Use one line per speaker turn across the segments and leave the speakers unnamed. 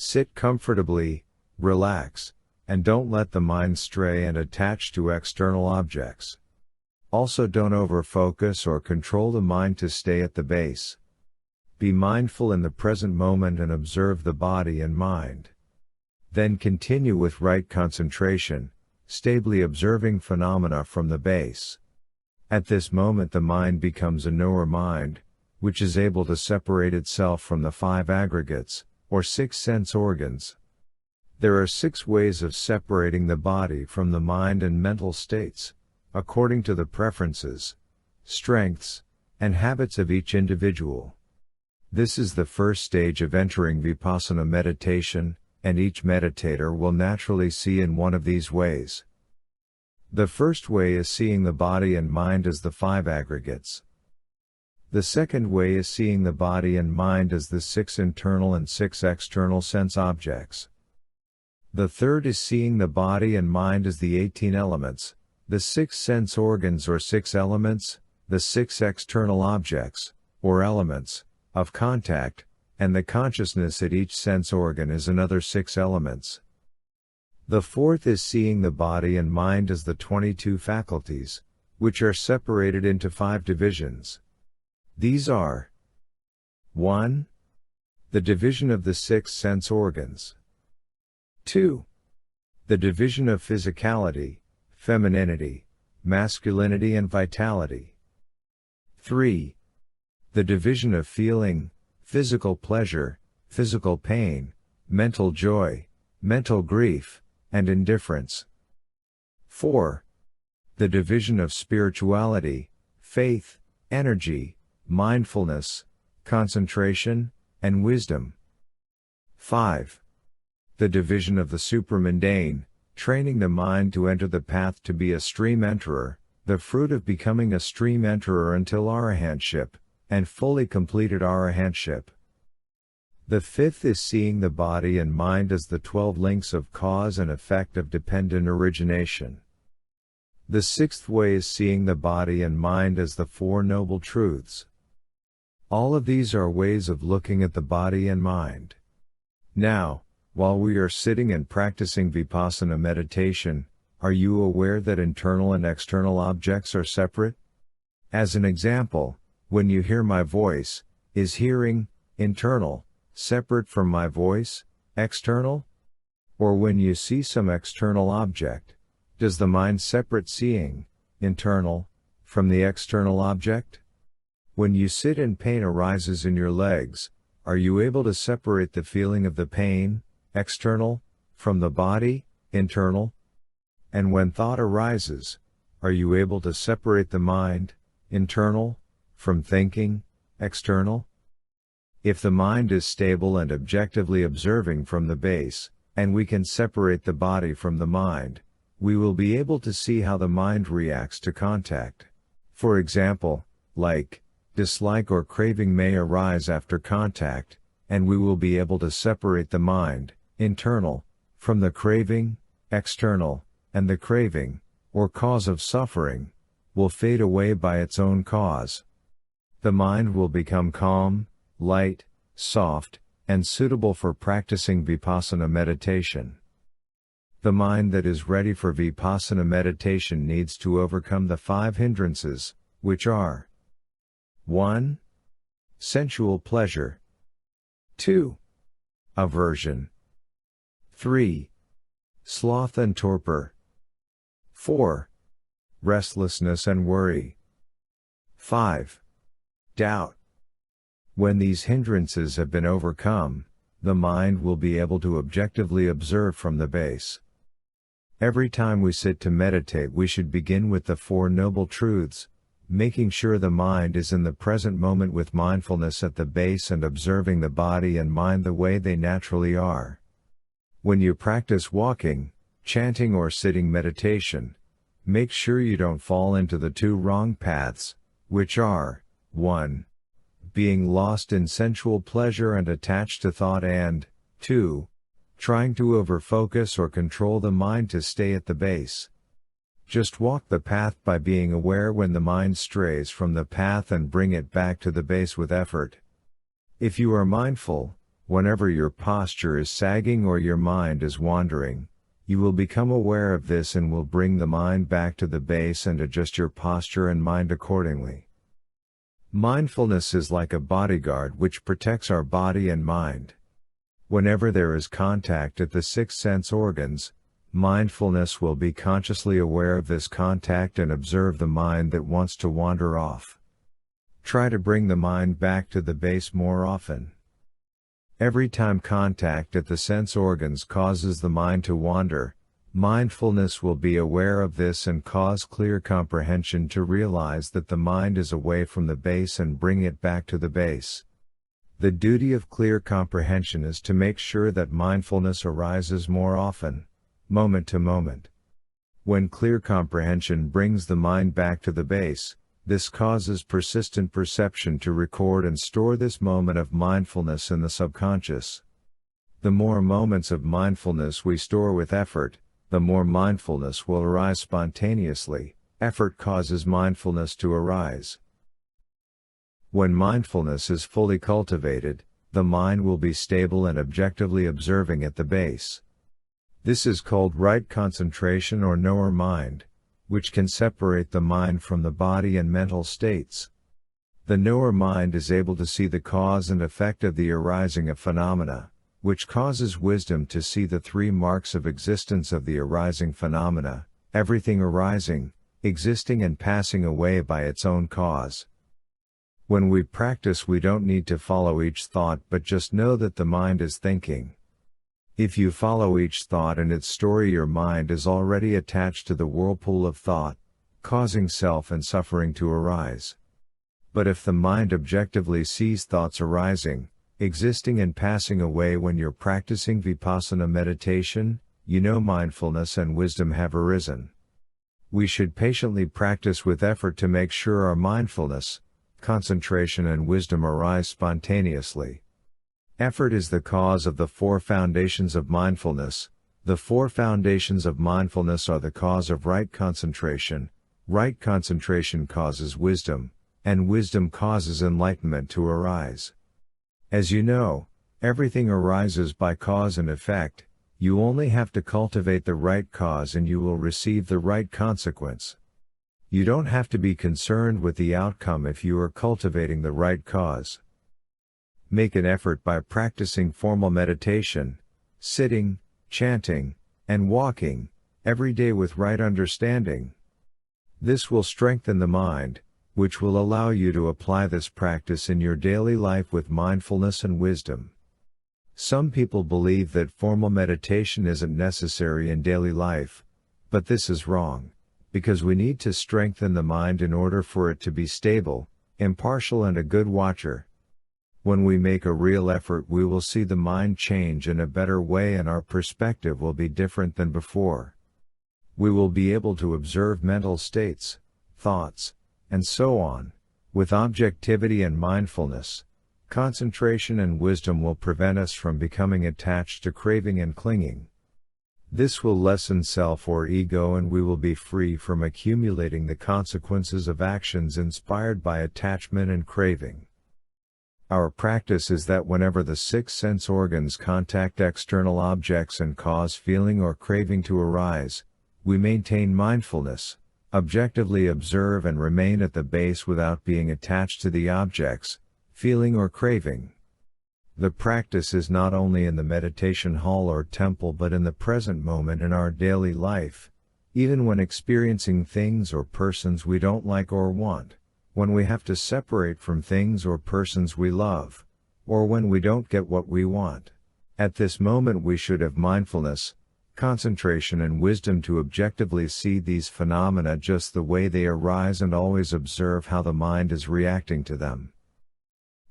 Sit comfortably, relax, and don't let the mind stray and attach to external objects. Also, don't over-focus or control the mind to stay at the base. Be mindful in the present moment and observe the body and mind. Then continue with right concentration, stably observing phenomena from the base. At this moment the mind becomes a knower mind, which is able to separate itself from the five aggregates, or six sense organs. There are 6 ways of separating the body from the mind and mental states, according to the preferences, strengths, and habits of each individual. This is the first stage of entering Vipassana meditation, and each meditator will naturally see in one of these ways. The first way is seeing the body and mind as the 5 aggregates. The second way is seeing the body and mind as the 6 internal and 6 external sense objects. The third is seeing the body and mind as the 18 elements, the 6 sense organs or 6 elements, the 6 external objects, or elements, of contact, and the consciousness at each sense organ is another 6 elements. The fourth is seeing the body and mind as the 22 faculties, which are separated into 5 divisions. These are 1. The division of the 6 sense organs. 2. The division of physicality, femininity, masculinity and vitality. 3. The division of feeling, physical pleasure, physical pain, mental joy, mental grief, and indifference. 4. The division of spirituality, faith, energy, mindfulness, concentration, and wisdom. 5. The division of the supramundane, training the mind to enter the path to be a stream enterer, the fruit of becoming a stream enterer until arahantship, and fully completed arahantship. The fifth is seeing the body and mind as the 12 links of cause and effect of dependent origination. The sixth way is seeing the body and mind as the 4 noble truths. All of these are ways of looking at the body and mind. Now, while we are sitting and practicing Vipassana meditation, are you aware that internal and external objects are separate? As an example, when you hear my voice, is hearing, internal, separate from my voice, external? Or when you see some external object, does the mind separate seeing, internal, from the external object? When you sit and pain arises in your legs, are you able to separate the feeling of the pain, external, from the body, internal? And when thought arises, are you able to separate the mind, internal, from thinking, external? If the mind is stable and objectively observing from the base, and we can separate the body from the mind, we will be able to see how the mind reacts to contact. For example, dislike or craving may arise after contact, and we will be able to separate the mind, internal, from the craving, external, and the craving, or cause of suffering, will fade away by its own cause. The mind will become calm, light, soft, and suitable for practicing Vipassana meditation. The mind that is ready for Vipassana meditation needs to overcome the 5 hindrances, which are 1. Sensual pleasure. 2. Aversion. 3. Sloth and torpor. 4. Restlessness and worry. 5. Doubt. When these hindrances have been overcome, the mind will be able to objectively observe from the base. Every time we sit to meditate, we should begin with the 4 noble truths, making sure the mind is in the present moment with mindfulness at the base and observing the body and mind the way they naturally are. When you practice walking, chanting or sitting meditation, make sure you don't fall into the 2 wrong paths, which are 1. Being lost in sensual pleasure and attached to thought, and 2. Trying to over-focus or control the mind to stay at the base. Just walk the path by being aware when the mind strays from the path and bring it back to the base with effort. If you are mindful, Whenever your posture is sagging or your mind is wandering, you will become aware of this and will bring the mind back to the base and adjust your posture and mind accordingly. Mindfulness is like a bodyguard which protects our body and mind. Whenever there is contact at the six sense organs, mindfulness will be consciously aware of this contact and observe the mind that wants to wander off. Try to bring the mind back to the base more often. Every time contact at the sense organs causes the mind to wander, mindfulness will be aware of this and cause clear comprehension to realize that the mind is away from the base and bring it back to the base. The duty of clear comprehension is to make sure that mindfulness arises more often, moment to moment. When clear comprehension brings the mind back to the base, this causes persistent perception to record and store this moment of mindfulness in the subconscious. The more moments of mindfulness we store with effort, the more mindfulness will arise spontaneously. Effort causes mindfulness to arise. When mindfulness is fully cultivated, the mind will be stable and objectively observing at the base. This is called right concentration or knower mind, which can separate the mind from the body and mental states. The knower mind is able to see the cause and effect of the arising of phenomena, which causes wisdom to see the three marks of existence of the arising phenomena: everything arising, existing and passing away by its own cause. When we practice, we don't need to follow each thought but just know that the mind is thinking. If you follow each thought and its story, your mind is already attached to the whirlpool of thought, causing self and suffering to arise. But if the mind objectively sees thoughts arising, existing and passing away when you're practicing Vipassana meditation, you know mindfulness and wisdom have arisen. We should patiently practice with effort to make sure our mindfulness, concentration and wisdom arise spontaneously. Effort is the cause of the four foundations of mindfulness. The four foundations of mindfulness are the cause of right concentration causes wisdom, and wisdom causes enlightenment to arise. As you know, everything arises by cause and effect. You only have to cultivate the right cause and you will receive the right consequence. You don't have to be concerned with the outcome if you are cultivating the right cause. Make an effort by practicing formal meditation, sitting, chanting, and walking, every day with right understanding. This will strengthen the mind, which will allow you to apply this practice in your daily life with mindfulness and wisdom. Some people believe that formal meditation isn't necessary in daily life, but this is wrong, because we need to strengthen the mind in order for it to be stable, impartial and a good watcher. When we make a real effort, we will see the mind change in a better way and our perspective will be different than before. We will be able to observe mental states, thoughts, and so on, with objectivity and mindfulness. Concentration and wisdom will prevent us from becoming attached to craving and clinging. This will lessen self or ego and we will be free from accumulating the consequences of actions inspired by attachment and craving. Our practice is that whenever the six sense organs contact external objects and cause feeling or craving to arise, we maintain mindfulness, objectively observe and remain at the base without being attached to the objects, feeling or craving. The practice is not only in the meditation hall or temple but in the present moment in our daily life, even when experiencing things or persons we don't like or want, when we have to separate from things or persons we love, or when we don't get what we want. At this moment we should have mindfulness, concentration and wisdom to objectively see these phenomena just the way they arise and always observe how the mind is reacting to them.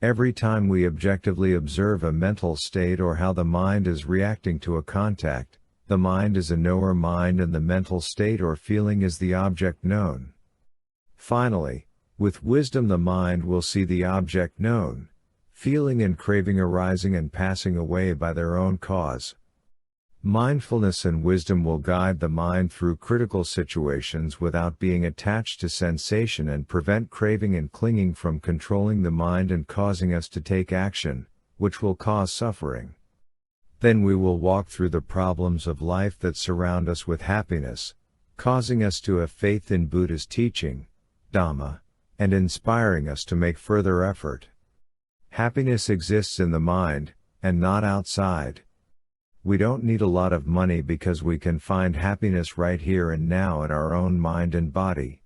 Every time we objectively observe a mental state or how the mind is reacting to a contact, the mind is a knower mind and the mental state or feeling is the object known. Finally, with wisdom the mind will see the object known, feeling and craving arising and passing away by their own cause. Mindfulness and wisdom will guide the mind through critical situations without being attached to sensation and prevent craving and clinging from controlling the mind and causing us to take action, which will cause suffering. Then we will walk through the problems of life that surround us with happiness, causing us to have faith in Buddha's teaching, Dhamma, and inspiring us to make further effort. Happiness exists in the mind, and not outside. We don't need a lot of money because we can find happiness right here and now in our own mind and body.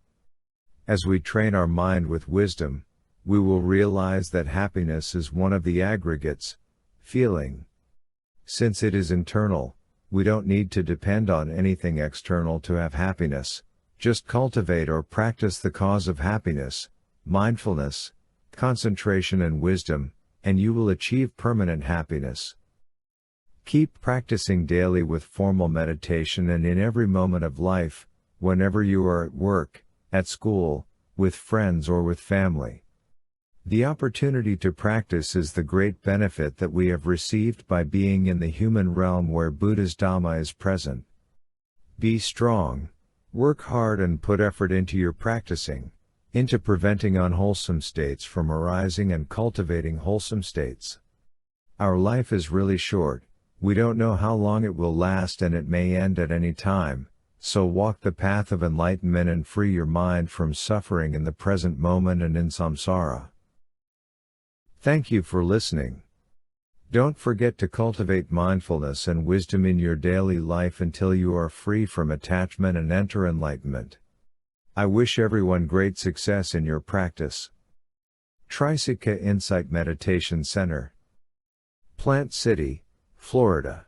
As we train our mind with wisdom, we will realize that happiness is one of the aggregates, feeling. Since it is internal, we don't need to depend on anything external to have happiness. Just cultivate or practice the cause of happiness, mindfulness, concentration and wisdom, and you will achieve permanent happiness. Keep practicing daily with formal meditation and in every moment of life, whenever you are at work, at school, with friends or with family. The opportunity to practice is the great benefit that we have received by being in the human realm where Buddha's Dhamma is present. Be strong, work hard and put effort into your practicing, into preventing unwholesome states from arising and cultivating wholesome states. Our life is really short, we don't know how long it will last and it may end at any time, so walk the path of enlightenment and free your mind from suffering in the present moment and in samsara. Thank you for listening. Don't forget to cultivate mindfulness and wisdom in your daily life until you are free from attachment and enter enlightenment. I wish everyone great success in your practice. Trisikkha Insight Meditation Center, Plant City, Florida.